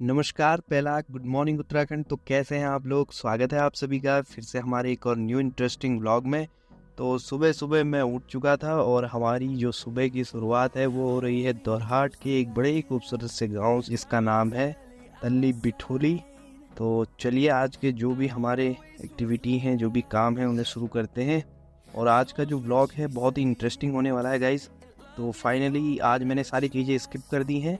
नमस्कार, पहला good morning Uttarakhand. तो कैसे हैं आप लोग? स्वागत है आप सभी का फिर से हमारे एक और न्यू इंटरेस्टिंग व्लॉग में। तो सुबह सुबह मैं उठ चुका था और हमारी जो सुबह की शुरुआत है वो हो रही है दोरहाट के एक बड़े ही खूबसूरत से गांव जिसका नाम है तल्ली बिठोली। तो चलिए आज के जो भी हमारे एक्टिविटी हैं, जो भी काम हैं, उन्हें शुरू करते हैं। और आज का जो व्लॉग है बहुत ही इंटरेस्टिंग होने वाला है गाइस। तो फाइनली आज मैंने सारी चीज़ें स्किप कर दी हैं,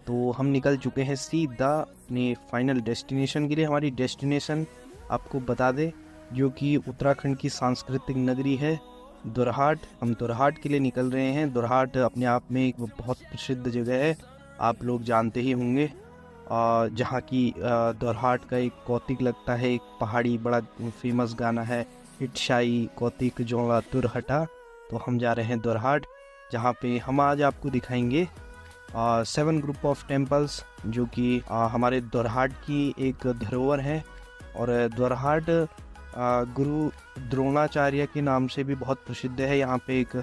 तो हम निकल चुके हैं सीधा अपने फाइनल डेस्टिनेशन के लिए। हमारी डेस्टिनेशन आपको बता दें, जो कि उत्तराखंड की सांस्कृतिक नगरी है दोरहाट। हम दोरहाट के लिए निकल रहे हैं। दोरहाट अपने आप में एक बहुत प्रसिद्ध जगह है, आप लोग जानते ही होंगे। जहाँ की दोरहाट का एक कौतिक लगता है, एक पहाड़ी बड़ा फेमस गाना है, हिटशाई कौतिक जोड़ा तुरहटा। तो हम जा रहे हैं दोरहाट, जहाँ पे हम आज आपको दिखाएंगे 7 ग्रुप ऑफ टेम्पल्स, जो कि हमारे दोरहाट की एक धरोहर है। और दोरहाट गुरु द्रोणाचार्य के नाम से भी बहुत प्रसिद्ध है। यहाँ पे एक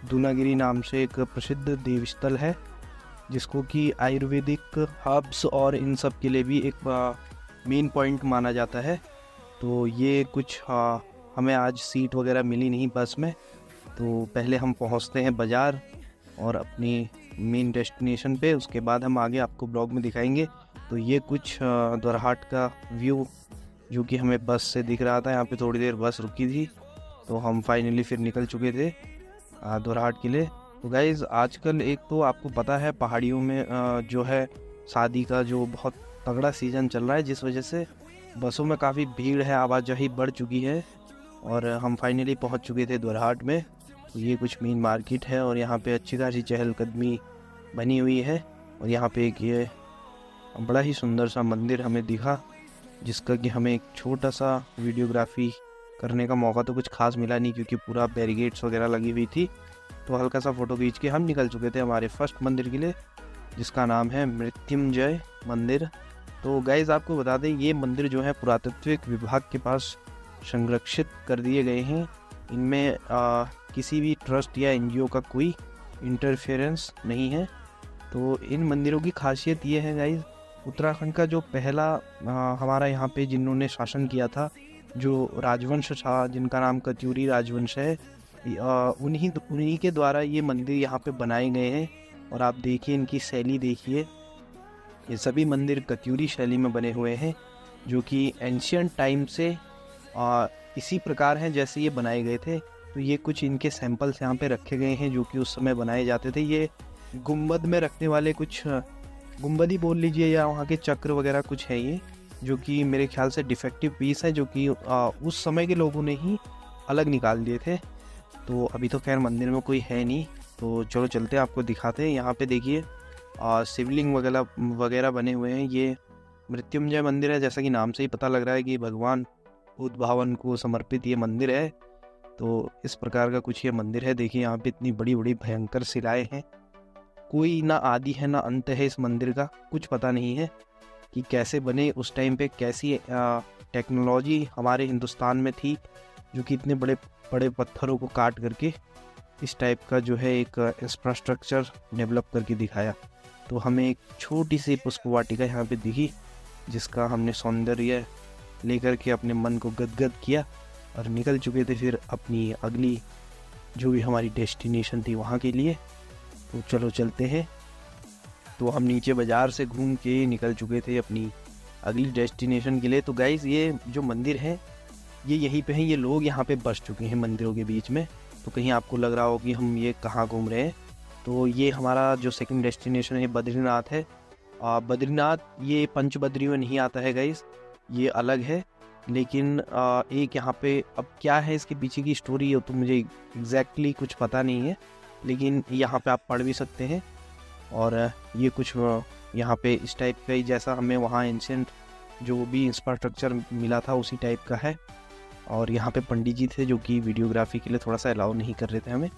दूनागिरी नाम से एक प्रसिद्ध देवस्थल है, जिसको कि आयुर्वेदिक हर्ब्स और इन सब के लिए भी एक मेन पॉइंट माना जाता है। तो ये कुछ हमें आज सीट वगैरह मिली नहीं बस में, तो पहले हम पहुँचते हैं बाज़ार और अपनी मेन डेस्टिनेशन पे। उसके बाद हम आगे आपको ब्लॉग में दिखाएंगे। तो ये कुछ दोरहाट का व्यू जो कि हमें बस से दिख रहा था। यहाँ पे थोड़ी देर बस रुकी थी, तो हम फाइनली फिर निकल चुके थे दोरहाट के लिए। तो गाइज़ आजकल एक तो आपको पता है पहाड़ियों में जो है शादी का जो बहुत तगड़ा सीज़न चल रहा है, जिस वजह से बसों में काफ़ी भीड़ है, आवाजाही बढ़ चुकी है। और हम फाइनली पहुँच चुके थे दोरहाट में। तो ये कुछ मेन मार्केट है और यहाँ पे अच्छी खासी चहलकदमी बनी हुई है। और यहाँ पे एक ये बड़ा ही सुंदर सा मंदिर हमें दिखा, जिसका कि हमें एक छोटा सा वीडियोग्राफी करने का मौका तो कुछ खास मिला नहीं, क्योंकि पूरा बैरिकेड्स वगैरह लगी हुई थी। तो हल्का सा फ़ोटो खींच के हम निकल चुके थे हमारे फर्स्ट मंदिर के लिए, जिसका नाम है मृत्युंजय मंदिर। तो गाइज़ आपको बता दें, ये मंदिर जो है पुरातत्विक विभाग के पास संरक्षित कर दिए गए हैं। इनमें किसी भी ट्रस्ट या एनजीओ का कोई इंटरफेरेंस नहीं है। तो इन मंदिरों की खासियत ये है गाइज, उत्तराखंड का जो पहला हमारा यहाँ पे जिन्होंने शासन किया था, जो राजवंश था जिनका नाम कत्यूरी राजवंश है, उन्हीं के द्वारा ये मंदिर यहाँ पे बनाए गए हैं। और आप देखिए इनकी शैली देखिए, ये सभी मंदिर कत्यूरी शैली में बने हुए हैं, जो कि एंशियंट टाइम से इसी प्रकार हैं जैसे ये बनाए गए थे। तो ये कुछ इनके सैंपल्स यहाँ पे रखे गए हैं, जो कि उस समय बनाए जाते थे। ये गुंबद में रखने वाले कुछ गुंबद ही बोल लीजिए, या वहाँ के चक्र वगैरह कुछ है ये, जो कि मेरे ख्याल से डिफेक्टिव पीस है, जो कि उस समय के लोगों ने ही अलग निकाल दिए थे। तो अभी तो खैर मंदिर में कोई है नहीं, तो चलो चलते हैं, आपको दिखाते हैं। यहाँ पे देखिए शिवलिंग वगैरह बने हुए हैं। ये मृत्युंजय मंदिर है, जैसा कि नाम से ही पता लग रहा है कि भगवान उद्भावन को समर्पित ये मंदिर है। तो इस प्रकार का कुछ ये मंदिर है। देखिए यहाँ पे इतनी बड़ी बड़ी भयंकर शिलाएं हैं, कोई ना आदि है ना अंत है इस मंदिर का। कुछ पता नहीं है कि कैसे बने, उस टाइम पे कैसी टेक्नोलॉजी हमारे हिंदुस्तान में थी, जो कि इतने बड़े बड़े पत्थरों को काट करके इस टाइप का जो है एक इंफ्रास्ट्रक्चर डेवलप करके दिखाया। तो हमें एक छोटी सी पुष्प वाटिका यहाँ पे दिखी, जिसका हमने सौंदर्य लेकर के अपने मन को गदगद किया और निकल चुके थे फिर अपनी अगली जो भी हमारी डेस्टिनेशन थी वहाँ के लिए। तो चलो चलते हैं। तो हम नीचे बाज़ार से घूम के निकल चुके थे अपनी अगली डेस्टिनेशन के लिए। तो गाइज़ ये जो मंदिर है ये यहीं पे हैं, ये लोग यहाँ पे बस चुके हैं मंदिरों के बीच में। तो कहीं आपको लग रहा हो कि हम ये कहाँ घूम रहे हैं, तो ये हमारा जो सेकंड डेस्टिनेशन है बद्रीनाथ है। बद्रीनाथ ये पंचबद्री में नहीं आता है गाइज़, ये अलग है। लेकिन एक यहाँ पे अब क्या है इसके पीछे की स्टोरी है तो मुझे एग्जैक्टली कुछ पता नहीं है, लेकिन यहाँ पे आप पढ़ भी सकते हैं। और ये कुछ यहाँ पे इस टाइप का ही, जैसा हमें वहाँ एंशिएंट जो भी इंफ्रास्ट्रक्चर मिला था उसी टाइप का है। और यहाँ पे पंडित जी थे जो कि वीडियोग्राफी के लिए थोड़ा सा अलाउ नहीं कर रहे थे हमें।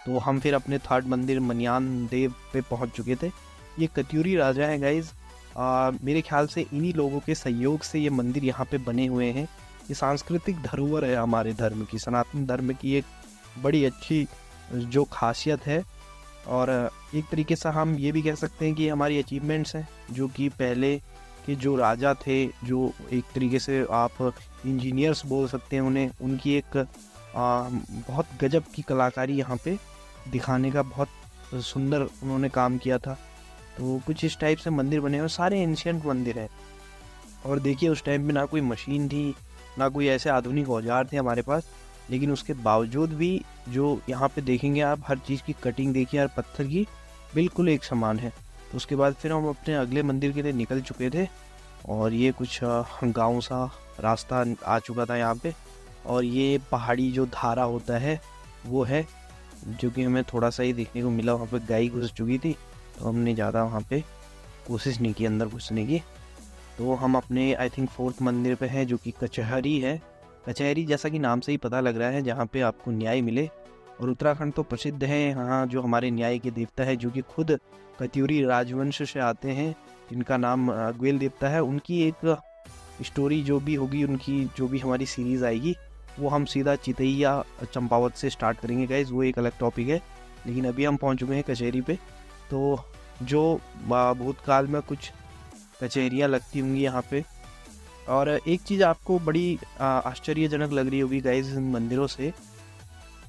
तो हम फिर अपने थर्ड मंदिर मनियान देव पे पहुँच चुके थे। ये कत्यूरी राजा है गाइज़, मेरे ख्याल से इन्हीं लोगों के सहयोग से ये मंदिर यहाँ पे बने हुए हैं। ये सांस्कृतिक धरोहर है हमारे धर्म की, सनातन धर्म की एक बड़ी अच्छी जो खासियत है। और एक तरीके से हम ये भी कह सकते हैं कि हमारी अचीवमेंट्स हैं, जो कि पहले के जो राजा थे, जो एक तरीके से आप इंजीनियर्स बोल सकते हैं उन्हें, उनकी एक बहुत गजब की कलाकारी यहाँ पे दिखाने का बहुत सुंदर उन्होंने काम किया था। तो कुछ इस टाइप से मंदिर बने हुए, सारे एंशियंट मंदिर हैं। और देखिए उस टाइम में ना कोई मशीन थी, ना कोई ऐसे आधुनिक औजार थे हमारे पास, लेकिन उसके बावजूद भी जो यहाँ पे देखेंगे आप, हर चीज़ की कटिंग देखिए, हर पत्थर की बिल्कुल एक समान है। तो उसके बाद फिर हम अपने अगले मंदिर के लिए निकल चुके थे, और ये कुछ गांव सा रास्ता आ चुका था यहाँ पे, और ये पहाड़ी जो धारा होता है वो है, जो कि हमें थोड़ा सा ही देखने को मिला। वहाँ पे गाय घुस चुकी थी, तो हमने ज़्यादा वहाँ पे कोशिश नहीं की अंदर घुसने की। तो हम अपने आई थिंक 4th मंदिर पे हैं, जो कि कचहरी है। कचहरी जैसा कि नाम से ही पता लग रहा है, जहाँ पे आपको न्याय मिले। और उत्तराखंड तो प्रसिद्ध है यहाँ जो हमारे न्याय के देवता है, जो कि खुद कत्यूरी राजवंश से आते हैं, जिनका नाम ग्वेल देवता है। उनकी एक स्टोरी जो भी होगी, उनकी जो भी हमारी सीरीज़ आएगी, वो हम सीधा चितैया चंपावत से स्टार्ट करेंगे गाइज, वो एक अलग टॉपिक है। लेकिन अभी हम पहुँच चुके हैं कचहरी पे। तो जो भूतकाल में कुछ कचहरियाँ लगती होंगी यहाँ पे। और एक चीज़ आपको बड़ी आश्चर्यजनक लग रही होगी गाइज इन मंदिरों से,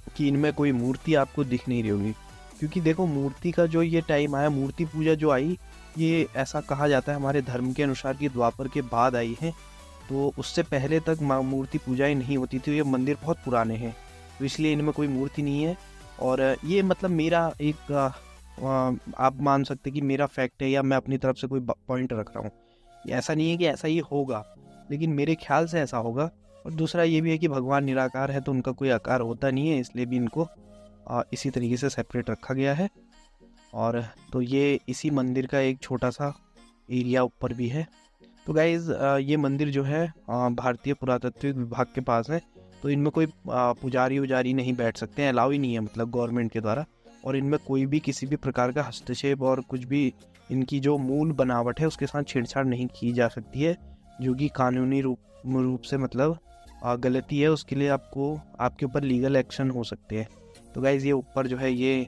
कि इनमें कोई मूर्ति आपको दिख नहीं रही होगी। क्योंकि देखो मूर्ति का जो ये टाइम आया, मूर्ति पूजा जो आई, ये ऐसा कहा जाता है हमारे धर्म के अनुसार कि द्वापर के बाद आई है। तो उससे पहले तक मूर्ति पूजा ही नहीं होती थी। ये मंदिर बहुत पुराने हैं, तो इसलिए इनमें कोई मूर्ति नहीं है। और ये मतलब मेरा एक आप मान सकते कि मेरा फैक्ट है, या मैं अपनी तरफ से कोई पॉइंट रख रहा हूँ। ऐसा नहीं है कि ऐसा ही होगा, लेकिन मेरे ख्याल से ऐसा होगा। और दूसरा ये भी है कि भगवान निराकार है, तो उनका कोई आकार होता नहीं है, इसलिए भी इनको इसी तरीके से सेपरेट रखा गया है। और तो ये इसी मंदिर का एक छोटा सा एरिया ऊपर भी है। तो गाइज़ ये मंदिर जो है भारतीय पुरातत्विक विभाग के पास है। तो इनमें कोई पुजारी उजारी नहीं बैठ सकते हैं, अलाउ ही नहीं है मतलब गवर्नमेंट के द्वारा। और इनमें कोई भी किसी भी प्रकार का हस्तक्षेप और कुछ भी इनकी जो मूल बनावट है उसके साथ छेड़छाड़ नहीं की जा सकती है, जो कि कानूनी रूप से मतलब गलती है। उसके लिए आपके ऊपर लीगल एक्शन हो सकते हैं। तो गाइज़ ये ऊपर जो है ये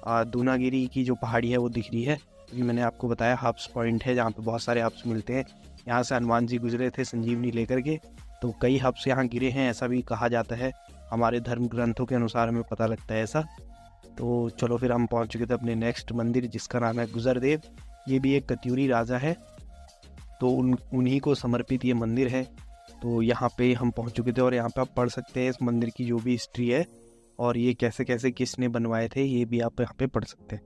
दूनागिरी की जो पहाड़ी है वो दिख रही है, क्योंकि मैंने आपको बताया हब्स पॉइंट है जहाँ पे बहुत सारे हब्स मिलते हैं। यहाँ से हनुमान जी गुजरे थे संजीवनी लेकर के, तो कई हब्स यहाँ गिरे हैं, ऐसा भी कहा जाता है। हमारे धर्म ग्रंथों के अनुसार हमें पता लगता है ऐसा। तो चलो फिर हम पहुँच चुके थे अपने नेक्स्ट मंदिर, जिसका नाम है गुजरदेव। ये भी एक कत्यूरी राजा है, तो उन्हीं को समर्पित ये मंदिर है। तो यहाँ पे हम पहुँच चुके थे, और यहाँ पे आप पढ़ सकते हैं इस मंदिर की जो भी हिस्ट्री है, और ये कैसे कैसे किसने बनवाए थे, ये भी आप यहाँ पे पढ़ सकते हैं।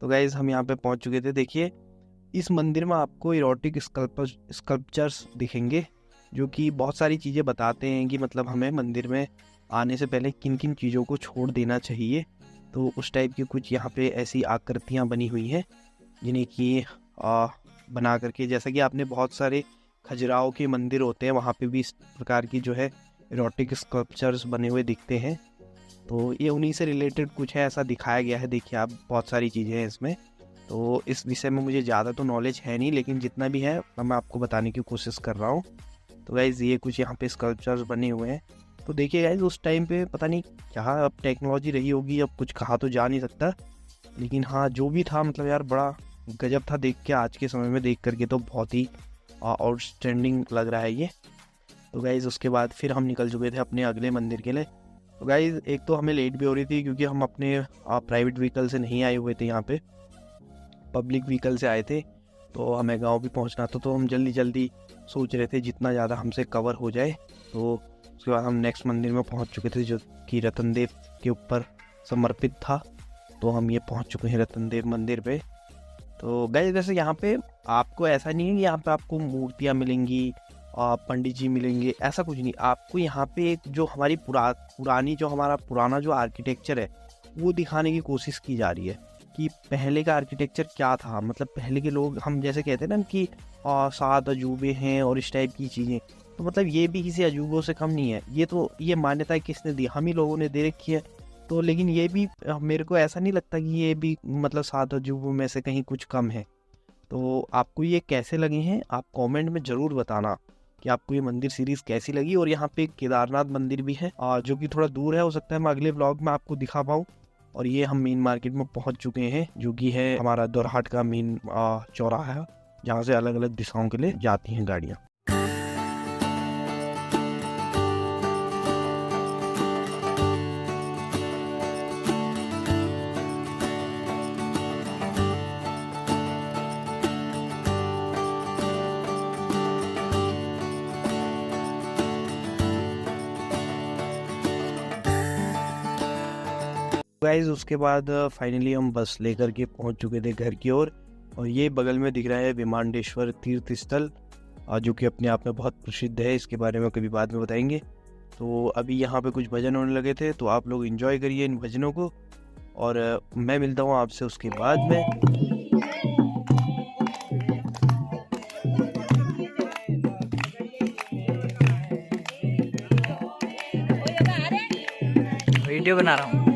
तो गाइज़ हम यहाँ पे पहुँच चुके थे। देखिए इस मंदिर में आपको इरोटिक स्कल्पचर्स दिखेंगे, जो कि बहुत सारी चीज़ें बताते हैं कि मतलब हमें मंदिर में आने से पहले किन किन चीज़ों को छोड़ देना चाहिए। तो उस टाइप की कुछ यहाँ पे ऐसी आकृतियाँ बनी हुई हैं, जिन्हें कि बना करके, जैसा कि आपने बहुत सारे खजुराहो के मंदिर होते हैं, वहाँ पे भी इस प्रकार की जो है इरोटिक स्कल्पचर्स बने हुए दिखते हैं। तो ये उन्हीं से रिलेटेड कुछ है, ऐसा दिखाया गया है। देखिए आप, बहुत सारी चीज़ें हैं इसमें। तो इस विषय में मुझे ज़्यादा तो नॉलेज है नहीं, लेकिन जितना भी है मैं आपको बताने की कोशिश कर रहा हूँ। तो गाइज़ ये कुछ यहाँ पे स्कल्पचर्स बने हुए हैं। तो देखिए गाइज़ उस टाइम पे पता नहीं क्या अब टेक्नोलॉजी रही होगी, अब कुछ कहा तो जा नहीं सकता, लेकिन हाँ जो भी था मतलब यार बड़ा गजब था देख के। आज के समय में देख करके तो बहुत ही आउटस्टैंडिंग लग रहा है ये। तो गाइज़ उसके बाद फिर हम निकल चुके थे अपने अगले मंदिर के लिए। तो गाइज़ एक तो हमें लेट भी हो रही थी, क्योंकि हम अपने प्राइवेट व्हीकल से नहीं आए हुए थे, यहाँ पे पब्लिक व्हीकल से आए थे। तो हमें गांव भी पहुंचना था, तो हम जल्दी जल्दी सोच रहे थे जितना ज़्यादा हमसे कवर हो जाए। तो उसके बाद हम नेक्स्ट मंदिर में पहुंच चुके थे, जो कि रतनदेव के ऊपर समर्पित था। तो हम ये पहुंच चुके हैं रतनदेव मंदिर पे। तो गाइस जैसे यहाँ पे आपको ऐसा नहीं है कि यहाँ पे आपको मूर्तियाँ मिलेंगी, पंडित जी मिलेंगे, ऐसा कुछ नहीं। आपको यहाँ पे एक जो हमारी पुराना जो आर्किटेक्चर है वो दिखाने की कोशिश की जा रही है कि पहले का आर्किटेक्चर क्या था। मतलब पहले के लोग, हम जैसे कहते हैं ना कि 7 अजूबे हैं और इस टाइप की चीज़ें, तो मतलब ये भी किसी अजूबों से कम नहीं है। ये मान्यता किसने दी? हम ही लोगों ने दे रखी है। तो लेकिन ये भी मेरे को ऐसा नहीं लगता कि ये भी मतलब 7 अजूबों में से कहीं कुछ कम है। तो आपको ये कैसे लगे हैं, आप कमेंट में ज़रूर बताना कि आपको ये मंदिर सीरीज़ कैसी लगी। और यहाँ पे केदारनाथ मंदिर भी है जो कि थोड़ा दूर है, हो सकता है मैं अगले व्लॉग में आपको दिखा पाऊँ। और ये हम मेन मार्केट में पहुँच चुके हैं, जो कि है हमारा दोरहाट का मेन चौराहा है। जहाँ से अलग अलग दिशाओं के लिए जाती हैं गाड़ियाँ। गाइज उसके बाद फाइनली हम बस लेकर के पहुंच चुके थे घर की ओर, और ये बगल में दिख रहा है विमांडेश्वर तीर्थ स्थल, जो कि अपने आप में बहुत प्रसिद्ध है। इसके बारे में कभी बाद में बताएंगे। तो अभी यहाँ पे कुछ भजन होने लगे थे, तो आप लोग एंजॉय करिए इन भजनों को, और मैं मिलता हूँ आपसे उसके बाद में। वीडियो बना रहा हूँ।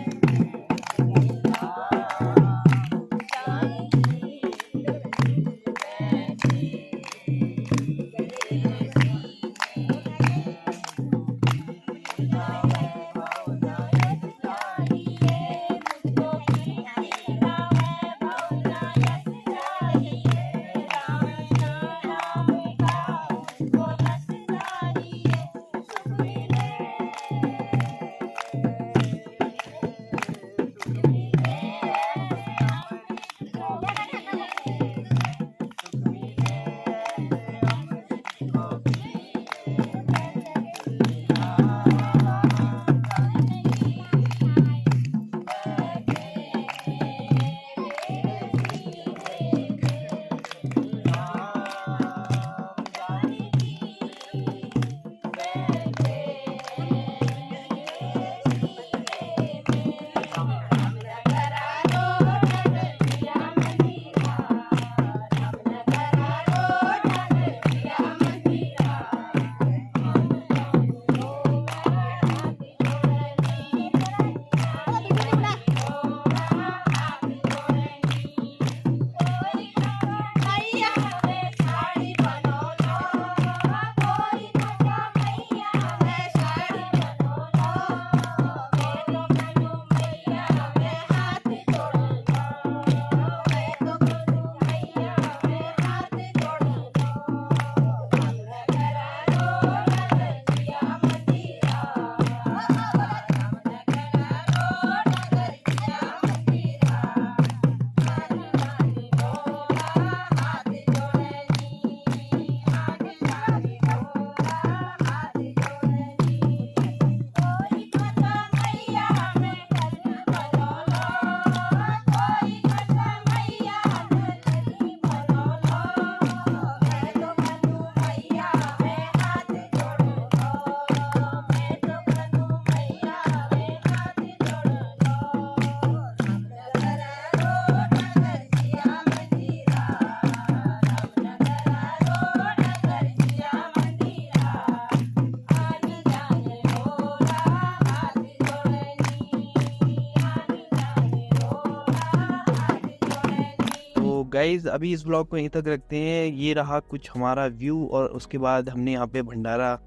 गाइज अभी इस ब्लॉग को यहीं तक रखते हैं। ये रहा कुछ हमारा व्यू, और उसके बाद हमने यहाँ पे भंडारा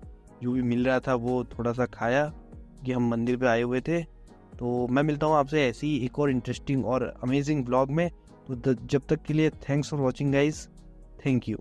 जो भी मिल रहा था वो थोड़ा सा खाया, कि हम मंदिर पे आए हुए थे। तो मैं मिलता हूँ आपसे ऐसी एक और इंटरेस्टिंग और अमेजिंग ब्लॉग में। तो जब तक के लिए thanks for watching guys, thank you.